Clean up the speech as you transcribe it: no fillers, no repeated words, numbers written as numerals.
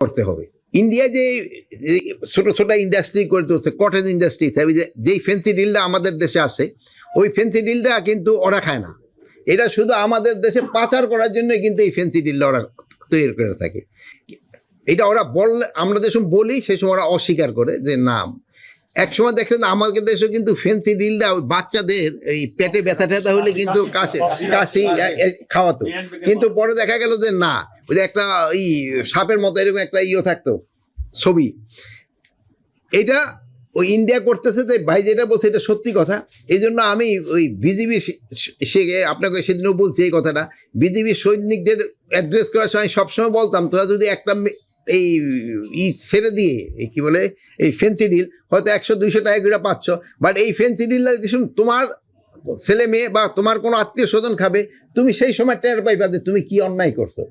করতে হবে। ইন্ডিয়া যে ছোট ছোট ইন্ডাস্ট্রি করে তুলছে, কটেজ ইন্ডাস্ট্রি, যেই ফেন্সি ডিলটা আমাদের দেশে আসে, ওই ফেন্সি ডিলটা কিন্তু ওরা খায় না। এটা শুধু আমাদের দেশে পাচার করার জন্য কিন্তু এই ফেন্সি ডিলটা ওরা তৈরি করে থাকে। এটা ওরা বললে, আমরা যেসব বলি সে সময় ওরা অস্বীকার করে যে না। এক সময় দেখছেন আমাদের দেশে কিন্তু ফেন্সি ডিলটা বাচ্চাদের এই পেটে ব্যথা ট্যাথা হলে কিন্তু কাশি খাওয়াতো, কিন্তু পরে দেখা গেল যে না, ওই যে একটা এই সাপের মতো এরকম একটা থাকতো ছবি, এটা ওই ইন্ডিয়া করতেছে। যে ভাই যেটা বলছে এটা সত্যি কথা। এই জন্য আমি ওই বিজিবি আপনাকে সেদিনও বলছি এই কথাটা, বিজিবি সৈনিকদের অ্যাড্রেস করার সময় সবসময় বলতাম, তোরা যদি একটা এই ছেড়ে দিয়ে কি বলে এই ফেন্সি ডিল হয়তো 100-200 টাকা করে পাচ্ছ, বাট এই ফেন্সি ডিলটা তোমার ছেলে মেয়ে বা তোমার কোনো আত্মীয় স্বজন খাবে, তুমি সেই সময় টের পাইবা যে তুমি কি অন্যায় করছো।